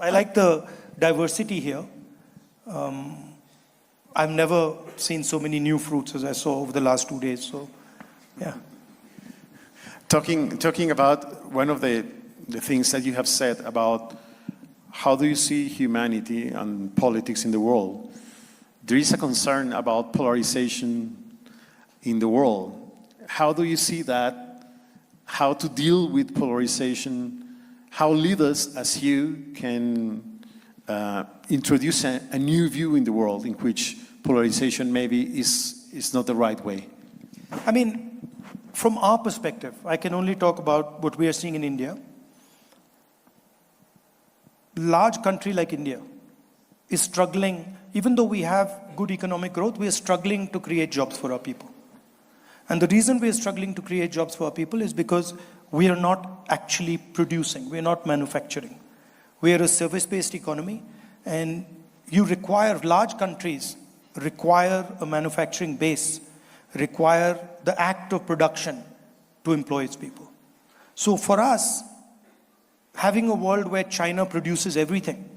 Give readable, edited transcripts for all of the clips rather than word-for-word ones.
I like the diversity here. I've never seen so many new fruits as I saw over the last 2 days. So, yeah. Talking about one of the things that you have said about how do you see humanity and politics in the world, there is a concern about polarization in the world. How do you see that? How to deal with polarization? How leaders as you can introduce a new view in the world in which polarization maybe is not the right way? I mean, from our perspective, I can only talk about what we are seeing in India. Large country like India is struggling, even though we have good economic growth, we are struggling to create jobs for our people. And the reason we are struggling to create jobs for our people is because we are not actually producing, we are not manufacturing. We are a service-based economy, and large countries require a manufacturing base, require the act of production to employ its people. So for us, having a world where China produces everything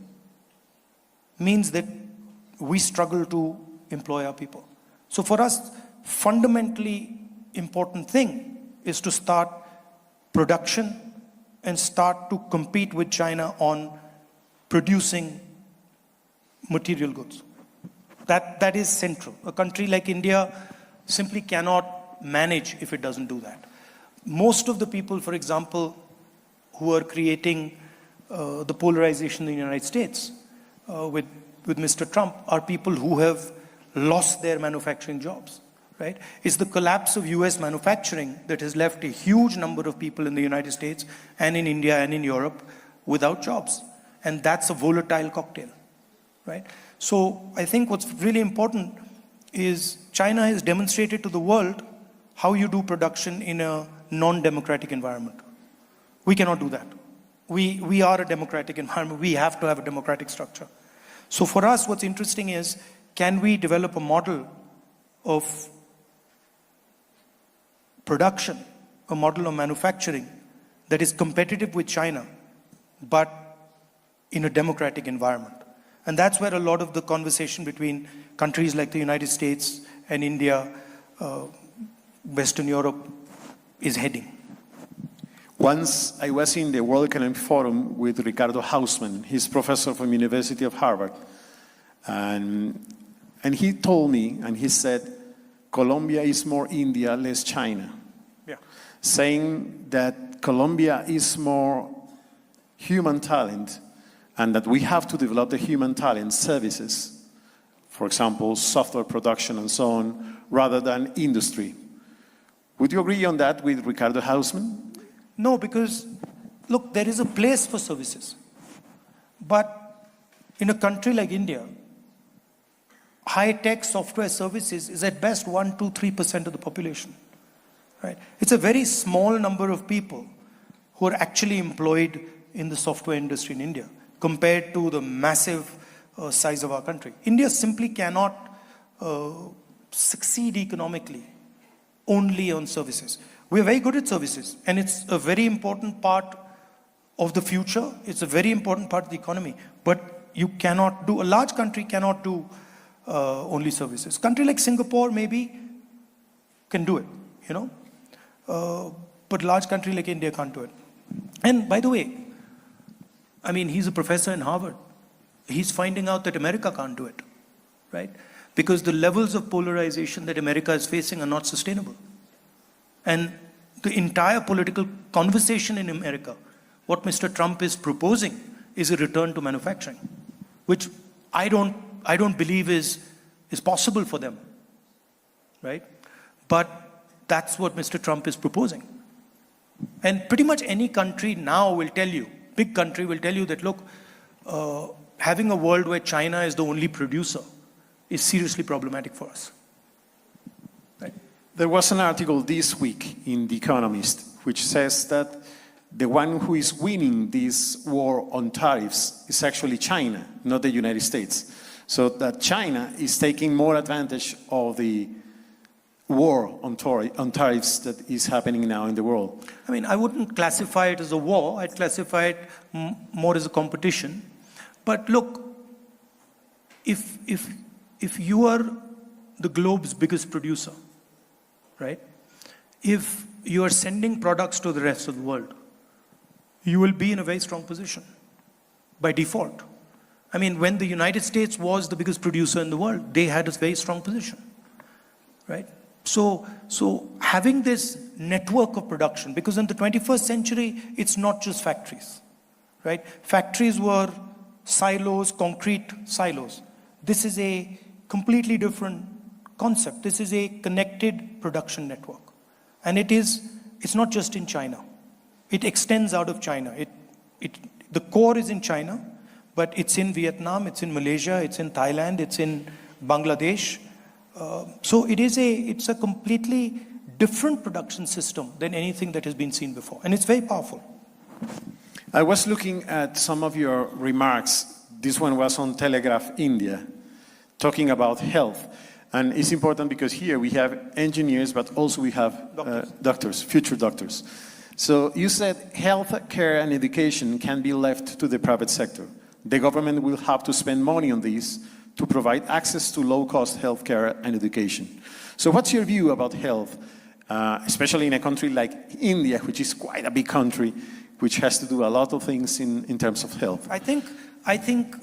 means that we struggle to employ our people. So for us, fundamentally important thing is to start production and start to compete with China on producing material goods. That is central. A country like India simply cannot manage if it doesn't do that. Most of the people, for example, who are creating the polarization in the United States with Mr. Trump are people who have lost their manufacturing jobs, right? It's the collapse of US manufacturing that has left a huge number of people in the United States and in India and in Europe without jobs. And that's a volatile cocktail, right? So I think what's really important is China has demonstrated to the world how you do production in a non-democratic environment. We cannot do that. We are a democratic environment. We have to have a democratic structure. So for us, what's interesting is, can we develop a model of production, a model of manufacturing that is competitive with China, but in a democratic environment? And that's where a lot of the conversation between countries like the United States and India, Western Europe, is heading. Once I was in the World Economic Forum with Ricardo Hausmann. He's professor from University of Harvard. And he told me, and he said, Colombia is more India, less China. Yeah. Saying that Colombia is more human talent, and that we have to develop the human talent services, for example, software production and so on, rather than industry. Would you agree on that with Ricardo Hausmann? No, because, look, there is a place for services. But in a country like India, high-tech software services is at best 1%, 2%, 3% of the population. Right? It's a very small number of people who are actually employed in the software industry in India compared to the massive size of our country. India simply cannot succeed economically only on services. We're very good at services, and it's a very important part of the future. It's a very important part of the economy. But you cannot do, a large country cannot do only services. A country like Singapore maybe can do it, you know. But a large country like India can't do it. And by the way, I mean, he's a professor in Harvard. He's finding out that America can't do it, right? Because the levels of polarization that America is facing are not sustainable. And the entire political conversation in America, what Mr. Trump is proposing is a return to manufacturing, which I don't believe is possible for them, right? But that's what Mr. Trump is proposing. And pretty much any country now will tell you, big country will tell you that, look, having a world where China is the only producer is seriously problematic for us. Right? There was an article this week in The Economist which says that the one who is winning this war on tariffs is actually China, not the United States. So that China is taking more advantage of the war on tariffs that is happening now in the world. I mean, I wouldn't classify it as a war. I'd classify it more as a competition. But look, if you are the globe's biggest producer, right? If you are sending products to the rest of the world, you will be in a very strong position by default. I mean, when the United States was the biggest producer in the world, they had a very strong position, right? So having this network of production, because in the 21st century, it's not just factories, right? Factories were silos, concrete silos. This is a completely different concept. This is a connected production network. And it's not just in China. It extends out of China. The core is in China, but it's in Vietnam, it's in Malaysia, it's in Thailand, it's in Bangladesh. So it's a completely different production system than anything that has been seen before. And it's very powerful. I was looking at some of your remarks. This one was on Telegraph India, talking about health. And it's important because here we have engineers, but also we have doctors, future doctors. So you said health care and education can be left to the private sector. The government will have to spend money on this to provide access to low-cost health care and education. So what's your view about health, especially in a country like India, which is quite a big country, which has to do a lot of things in terms of health? I think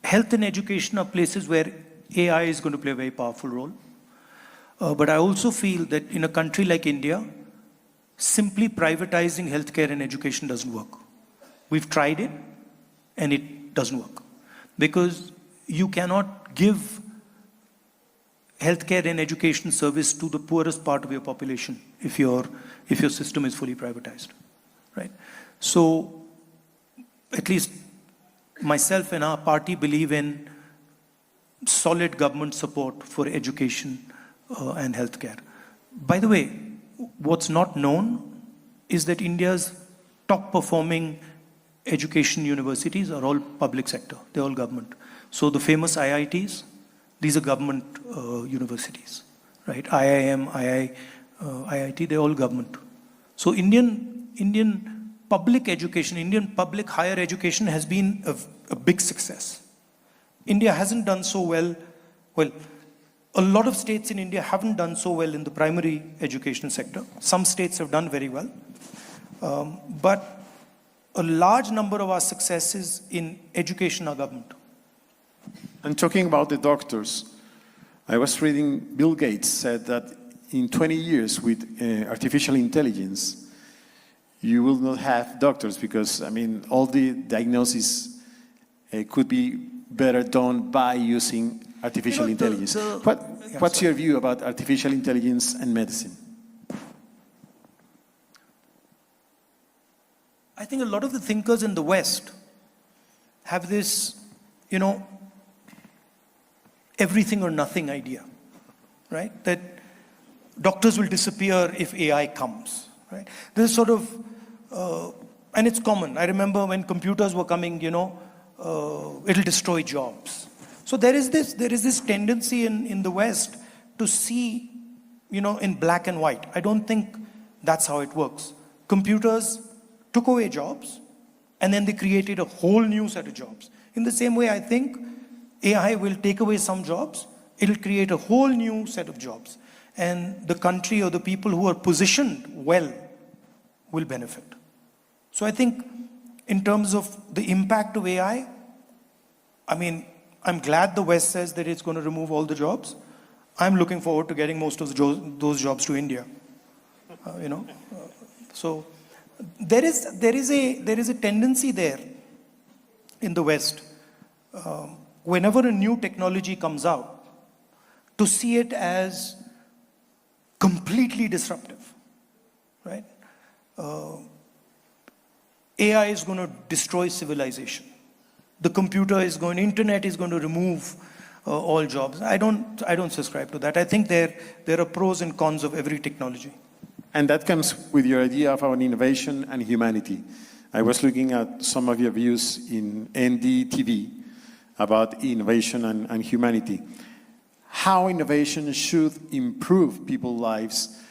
health and education are places where AI is going to play a very powerful role. But I also feel that in a country like India, simply privatizing healthcare and education doesn't work. We've tried it, and it doesn't work. Because you cannot give healthcare and education service to the poorest part of your population if your system is fully privatized, right? So, at least myself and our party believe in solid government support for education and healthcare. By the way, what's not known is that India's top performing education universities are all public sector, they're all government. So the famous IITs, these are government universities, right? IIM, IIT, they're all government. So Indian public education, Indian public higher education has been a big success. India hasn't done so well. Well, a lot of states in India haven't done so well in the primary education sector. Some states have done very well. But a large number of our successes in education are government. And talking about the doctors, I was reading Bill Gates said that in 20 years with artificial intelligence, you will not have doctors because, I mean, all the diagnosis could be better done by using artificial intelligence. What's your view about artificial intelligence and medicine? I think a lot of the thinkers in the West have this, everything or nothing idea, right? That doctors will disappear if AI comes, right? This is sort of, and it's common. I remember when computers were coming, it'll destroy jobs. So there is this tendency in the West to see, in black and white. I don't think that's how it works. Computers took away jobs, and then they created a whole new set of jobs. In the same way, I think AI will take away some jobs, it'll create a whole new set of jobs. And the country or the people who are positioned well will benefit. So I think in terms of the impact of AI, I mean, I'm glad the West says that it's going to remove all the jobs. I'm looking forward to getting most of those jobs to India. So there is a tendency there in the West, whenever a new technology comes out, to see it as completely disruptive, right? AI is going to destroy civilization. The internet is going to remove all jobs. I don't subscribe to that. I think there are pros and cons of every technology. And that comes with your idea of an innovation and humanity. I was looking at some of your views in NDTV about innovation and humanity. How innovation should improve people's lives?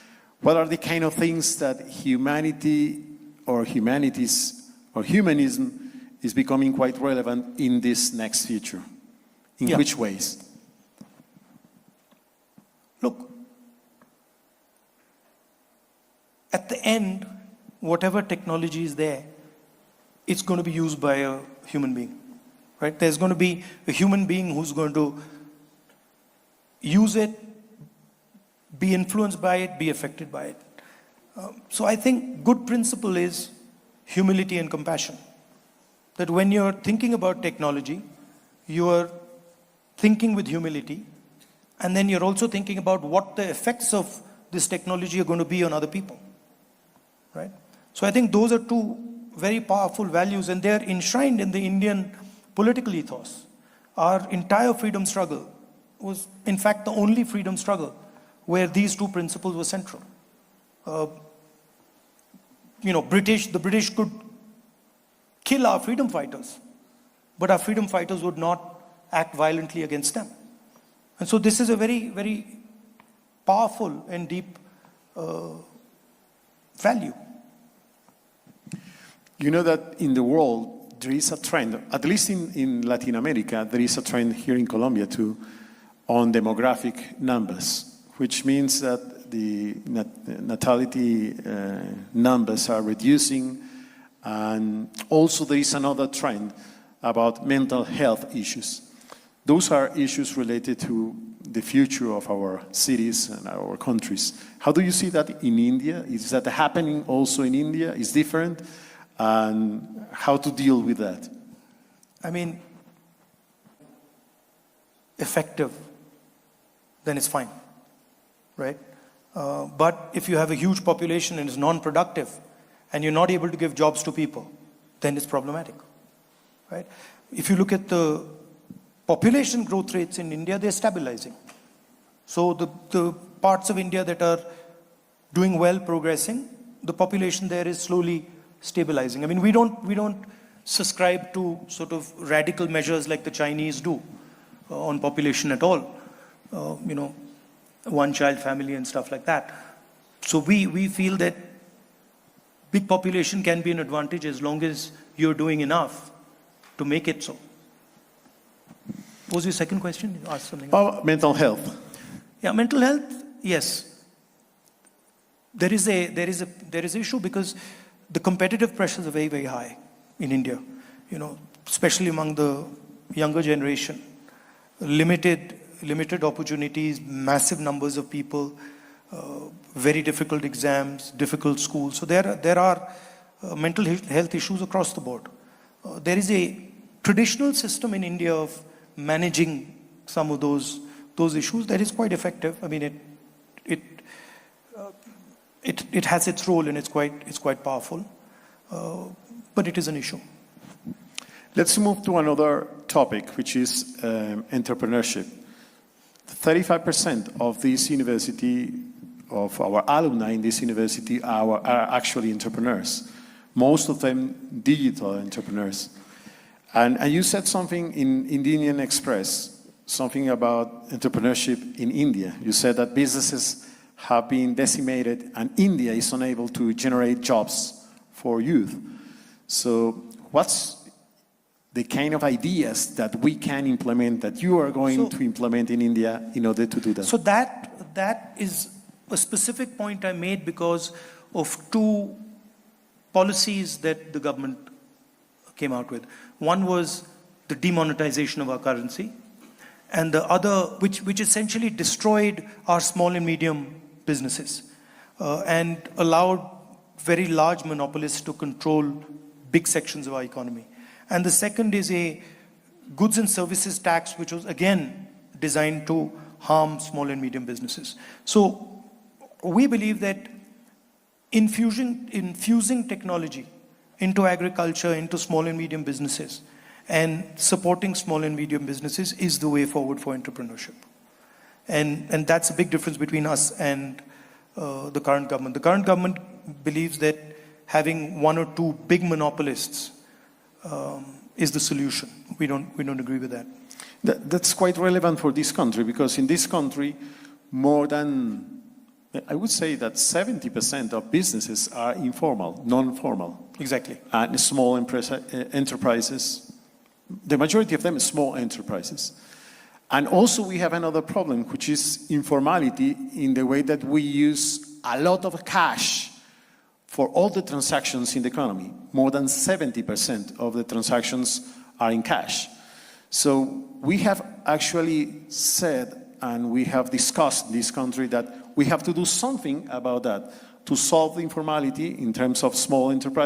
What are the kind of things that humanity or humanities or humanism is becoming quite relevant in this next future. In Yeah. which ways? Look, at the end, whatever technology is there, it's going to be used by a human being, right? There's going to be a human being who's going to use it, be influenced by it, be affected by it. So I think good principle is humility and compassion. That when you're thinking about technology, you're thinking with humility, and then you're also thinking about what the effects of this technology are going to be on other people, right? So I think those are two very powerful values, and they're enshrined in the Indian political ethos. Our entire freedom struggle was, in fact, the only freedom struggle where these two principles were central. The British could kill our freedom fighters, but our freedom fighters would not act violently against them. And so this is a very, very powerful and deep value. You know that in the world, there is a trend, at least in Latin America, there is a trend here in Colombia too, on demographic numbers, which means that the natality numbers are reducing. And also there is another trend about mental health issues. Those are issues related to the future of our cities and our countries. How do you see that in India? Is that happening also in India? Is different? And how to deal with that? I mean, effective, then it's fine, right? But if you have a huge population and it's non-productive, and you're not able to give jobs to people, then it's problematic, right? If you look at the population growth rates in India, they're stabilizing. So the parts of India that are doing well, progressing, the population there is slowly stabilizing. I mean, we don't subscribe to sort of radical measures like the Chinese do on population at all. One-child family and stuff like that. So we feel that big population can be an advantage as long as you're doing enough to make it so. What was your second question? You asked something. Mental health. Yeah, mental health, yes. There is an issue because the competitive pressures are very, very high in India, especially among the younger generation. Limited opportunities, massive numbers of people, very difficult exams, difficult schools. So there are mental health issues across the board. There is a traditional system in India of managing some of those issues that is quite effective. I mean, it has its role and it's quite powerful, but it is an issue. Let's move to another topic, which is entrepreneurship. 35% of this university, of our alumni in this university, are actually entrepreneurs. Most of them digital entrepreneurs. And you said something in Indian Express, something about entrepreneurship in India. You said that businesses have been decimated and India is unable to generate jobs for youth. So what's the kind of ideas that we can implement, that you are going to implement in India in order to do that? So that is a specific point I made because of two policies that the government came out with. One was the demonetization of our currency, and the other, which essentially destroyed our small and medium businesses and allowed very large monopolists to control big sections of our economy. And the second is a goods and services tax, which was again designed to harm small and medium businesses. So we believe that infusing technology into agriculture, into small and medium businesses, and supporting small and medium businesses is the way forward for entrepreneurship. And that's a big difference between us and the current government. The current government believes that having one or two big monopolists is the solution. We don't agree with that. That's quite relevant for this country, because in this country, more than I would say that 70% of businesses are informal, non-formal. Exactly. And small enterprises, the majority of them are small enterprises. And also we have another problem, which is informality in the way that we use a lot of cash for all the transactions in the economy. More than 70% of the transactions are in cash. So we have actually said, and we have discussed in this country, that we have to do something about that to solve the informality in terms of small enterprises.